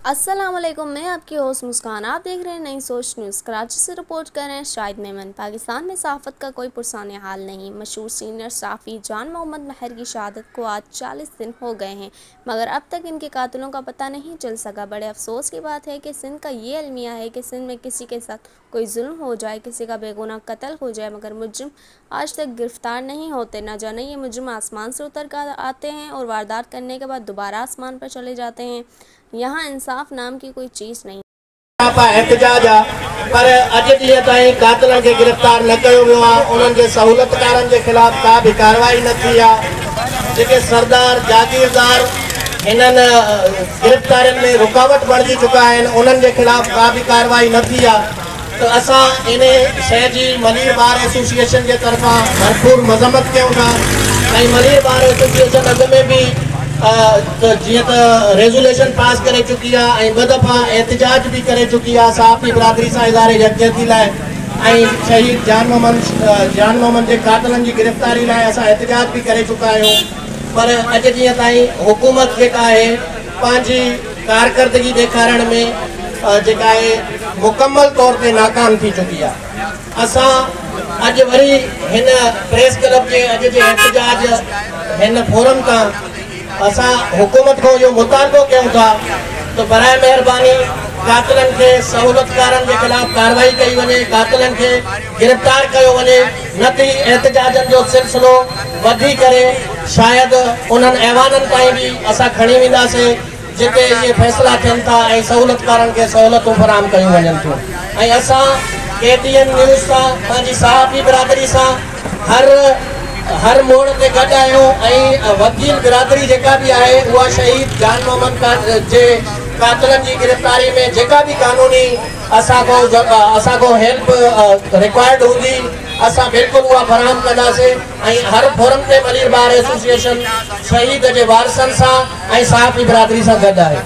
अस्सलामुअलैकुम, मैं आपकी होस्ट मुस्कान। आप देख रहे हैं नई सोच न्यूज़। कराची से रिपोर्ट कर रहे हैं शाहिद मेमन। पाकिस्तान में सहाफ़त का कोई पुरसाने हाल नहीं। मशहूर सीनियर सहाफ़ी जान मोहम्मद महर की शहादत को आज 40 दिन हो गए हैं, मगर अब तक इनके कातिलों का पता नहीं चल सका। बड़े अफसोस की बात है कि सिंध का ये अलमिया है कि सिंध में किसी के साथ कोई जुल्म हो जाए, किसी का बेगुनाह कत्ल हो जाए, मगर मुजरिम आज तक गिरफ्तार नहीं होते। न जाने ये मुजरिम आसमान से उतर कर आते हैं और वारदात करने के बाद दोबारा आसमान पर चले जाते हैं। यहाँ इंसाफ नाम की कोई चीज़ नहीं। एहतजाज पर अज ॾींहं ताईं कातिलनि खे गिरफ़्तार न कयो वियो आहे। उन्हनि जे सहूलतकारनि जे ख़िलाफ़ का बि कार्रवाई न थी आहे। जेके सरदार जागीरदार हिननि गिरफ़्तारियुनि में रुकावट बणिजी चुका आहिनि, उन्हनि जे ख़िलाफ़ का बि कार्रवाई न थी आहे। त असां इन शइ जी मलीर बार एसोसिएशन जे तरफ़ां भरपूर मज़म्मत कयूं था। ऐं मलीर बार एसोसिएशन अॻ में बि जी रेज़ोल्यूशन पास करे चुकी है, 2 दफ़ा एहतजाज भी करे चुकी है सहाफ़ी बिरादरी से इदारे यकजहती लाइ। शहीद जान मोहम्मद के कातिलन की गिरफ्तारी लाइ असां एहतजाज भी करे चुका आहियूं। पर अज जी ताईं हुकूमत जेका है पंहिंजी कारकर्दगी ॾेखारण में जेका है मुकम्मल तौर पे नाकाम थी चुकी है। असां अज वरी हिन प्रेस क्लब के अज जे एहतजाज हिन फोरम का असां हुकूमत को जो मुतालबो कयूं था तो बराए मेहरबानी कातिलन के सहूलतकारन के खिलाफ कार्रवाई कई वने, कातिलन के गिरफ्तार कयो वने। न थी एहतजाजन जो सिलसिलो वधी करे शायद उन्हनि ऐवाननि ताईं भी असां खणी वेंदासीं जिते ये फैसला थियनि था ऐं सहूलतकारन के सहूलतूं फराहम कयूं वञनि थियूं। ऐं असां KTN न्यूज़ सां पंहिंजी सहाफ़ी बिरादरी सां हर मोड़ ते गॾु आहियूं। ऐं वकील बिरादरी जेका भी आहे उहा शहीद जान मोहम्मद जे कातिलन जी गिरफ्तारी में जेका भी कानूनी असांखो हेल्प रिक्वायर्ड हूंदी असां बिल्कुल उहा फराहम कंदासीं। ऐं हर फोरम ते मलीर बार एसोसिएशन शहीद जे वारसनि सां ऐं सहाफ़ी बिरादरी सां गॾु आहे।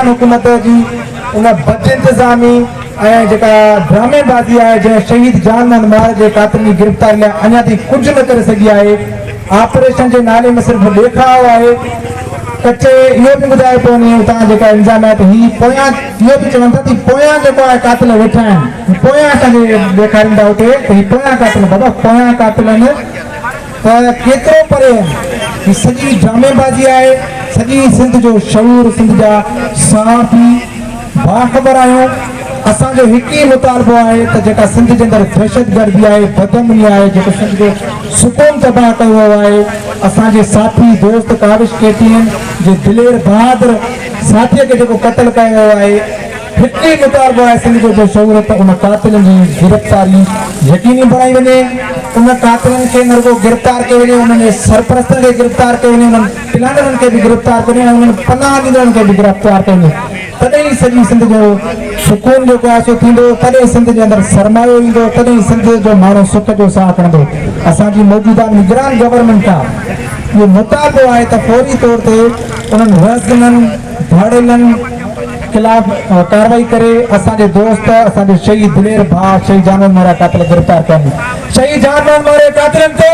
हुकूमत जी उन बद इंतज़ामी जेका ड्रामेबाज़ी है जैं शहीद जान मोहम्मद महर के कातिल की गिरफ्तारी लाइ अञा ताईं कुछ न करे सघी आहे। ऑपरेशन के नाले में सिर्फ ॾेखाव आहे। कच्चे इहो भी ॿुधाए थो वञे उतां जेका इल्ज़ामात ही पोयां इहो भी चवनि था पोयां जेको आहे कातिल वेठा आहिनि, पोयां असांखे ॾेखारींदा हुते त ही पोयां कातिल बाबा पोयां कातिल आहिनि। त केतिरो परे ही सॼी ड्रामेबाज़ी आहे। सॼी सिंध जो शऊर, सिंध जा सहाफ़ी बाख़बर आहियूं। असांजो हिकु ही मुतालबो आहे त जेका सिंध जे अंदरि दहशतगर्दी आहे, बदअमनी आहे, जेको सिंध जो सुकून तबाह कयो वियो आहे, असांजे साथी दोस्त काविश KTN जे दिलेर बहादुर साथीअ खे जेको क़त्ल कयो वियो आहे, हिकु ही मुतालबो आहे सिंध जो शऊर त उन कातिलनि जी गिरफ़्तारी यकीनी बणाई वञे। उन कातिलनि खे न रुगो गिरफ़्तार कयो वञे, उन्हनि सरपरस्तनि खे गिरफ़्तार कयो वञे, उन्हनि प्लानरनि खे बि गिरफ़्तार कयो वञे, उन्हनि पनाह ॾींदड़नि खे बि गिरफ़्तार कयो वञे। तॾहिं सॼी सिंध जो सुकून जो क़यासो थींदो, तॾहिं सिंध जे अंदरि सरमायो ईंदो, तॾहिं सिंध जो माण्हू सुख जो साह खणंदो। असांजी मौजूदा निगरान गवर्नमेंट खां इहो मुतालबो आहे त फौरी तौर ते उन्हनि रज़ननि भाड़ेलनि खिलाफ कार्रवाई करे असांजे दोस्त, असांजे शहीद दिलेर भाउ शहीद जान मोहम्मद महर कातिल गिरफ़्तार कनि। शहीद जान मोहम्मद महर कातिलनि ते,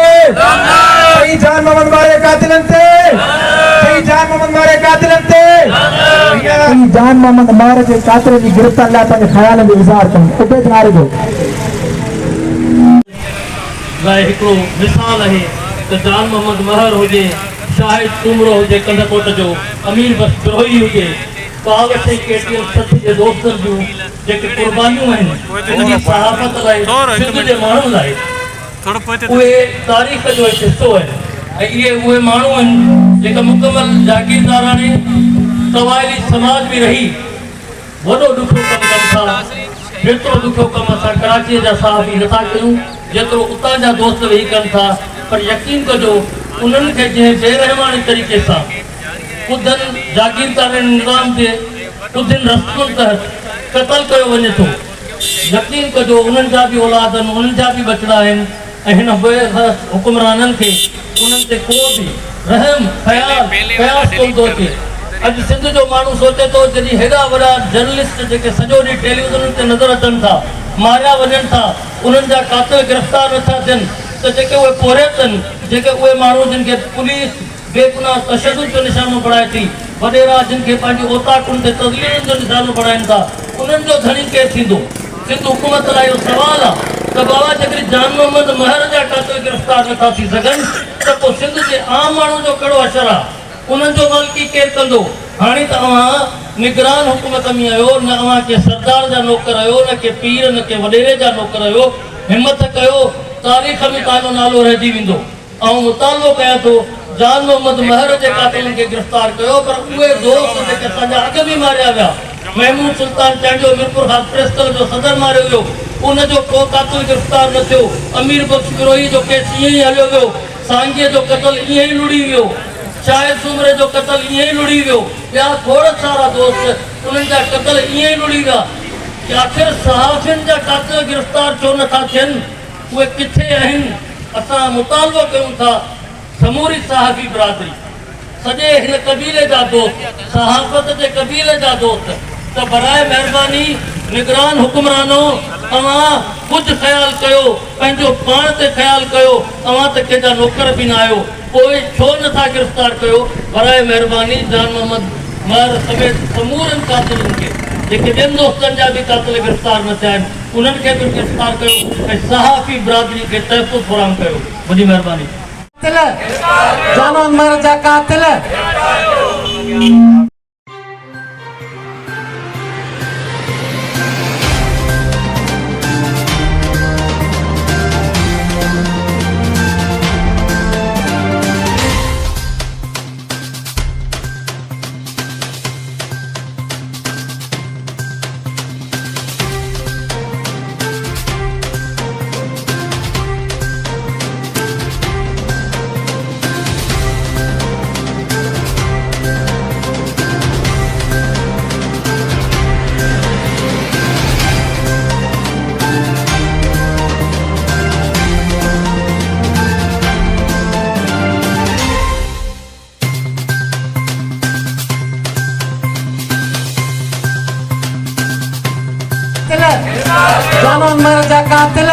शहीद जान मोहम्मद महर कातिलनि ते, शहीद जान मोहम्मद महर कातिलनि ते, शहीद जान मोहम्मद महर जे कातिल जी गिरफ़्तारी लाइ पंहिंजे ख़्याल में इज़हार कनि। उबैद नारे जो लाइ हिकिड़ो मिसाल आहे त जान मोहम्मद महर हुजे, शाहिद उमरो हुजे कंदकोट जो, अमीर बस बिरोही हुजे, कावश KTN सच जे दोस्तनि जूं जेके कुर्बानियूं आहिनि सहाफ़त लाइ, सिंध जे माण्हुनि लाइ, उहे तारीख़ जो हिकु हिसो आहिनि। ऐं इहे उहे माण्हू आहिनि जेका मुकमल जागीरदाराणे क़बाइली समाज में रही वॾो ॾुखियो कमु कनि था। जेतिरो ॾुखियो कमु असां कराचीअ जा सहाफ़ी नथा कयूं जेतिरो उतां जा दोस्त वेही कनि था। पर यकीन कजो उन्हनि खे जंहिं बेरहमानी तरीक़े सां ख़ुदनि जागीरदारनि निज़ाम जे ख़ुदनि रस्तनि तहत क़त्ल कयो वञे थो, यकीन कजो उन्हनि जा बि औलाद आहिनि, उन्हनि जा बि बचड़ा आहिनि। ऐं हिन हुकुमराननि खे उन्हनि ते को बि रहम ख़याल कोन थो अचे। अॼु सिंध जो माण्हू सोचे थो जॾहिं हेॾा वॾा जर्नलिस्ट जेके सॼो ॾींहुं टेलीविज़न ते नज़र अचनि था, मारिया वञनि था, उन्हनि जा कातिल गिरफ़्तार नथा थियनि, त त जेके उहे पोरे अथनि, जेके उहे माण्हू जिन खे पुलिस बेगुनाह तशद्दुद जो निशानो बणाए थी, वॾेरा जिन खे पंहिंजी औताकुनि ते तज़लील जो निशानो बणाइनि था, उन्हनि जो धणी केरु थींदो? सिंध हुकूमत लाइ इहो सुवाल आहे त बाबा जेकॾहिं जान मोहम्मद महर जा कातिल गिरफ़्तार नथा थी सघनि त पोइ सिंध जे आम माण्हू जो कहिड़ो असरु आहे? उन्हनि जो मालिकी केरु कंदो? हाणे त अव्हां निगरान हुकूमत में आहियो, न अव्हां के सरदार जा नौकर आहियो, न के पीर, न के वॾेरे जा नौकर आहियो। हिमत कयो, तारीख़ में तव्हांजो नालो रहिजी वेंदो। ऐं मुतालबो कयां थो, जान मोहम्मद महर जे कातिलनि खे गिरफ़्तार कयो, पर उहे दोस्त जेके असांजा अॻ में मारिया विया, महमूद सुल्तान चंडो मीरपुर खां प्रेस क्लब जो सदर मारियो वियो, उनजो को कातिल गिरफ़्तार न थियो। अमीर बख्श गिरोही जो केस ईअं ई हलियो वियो, सांगीअ जो क़त्ल ईअं ई लुड़ी वियो, शाहिद सुमरे जो क़त्ल ईअं ई लुड़ी वियो, ॿिया खोड़ सारा दोस्त उन्हनि जा क़त्ल ईअं ई लुड़ी विया। आख़िर सहाफ़ियुनि जा कातिल गिरफ़्तार छो नथा थियनि? उहे किथे आहिनि? असां मुतालबो कयूं था समूरी सहाफ़ी बिरादरी, सॼे हिन क़बीले जा दोस्त, सहाफ़त जे क़बीले जा दोस्त, त बराए महिरबानी निगरान हुकुमरानो, तव्हां कुझु ख़्यालु कयो, पंहिंजो पाण ते ख़्यालु कयो। तव्हां त कंहिंजा नौकर बि न आहियो, पोइ छो नथा गिरफ़्तार कयो? बराए महिरबानी जान मोहम्मद महर समेत समूरनि कातिलनि खे, जेके ॿियनि दोस्तनि जा बि कातिल गिरफ़्तार न थिया आहिनि, उन्हनि खे बि गिरफ़्तार कयो ऐं सहाफ़ी बिरादरी खे तहफ़ुज़ फ़राहम कयो। वॾी महिरबानी। जान मोहम्मद महर जा कातिल जान मोहम्मद महर जा कातिल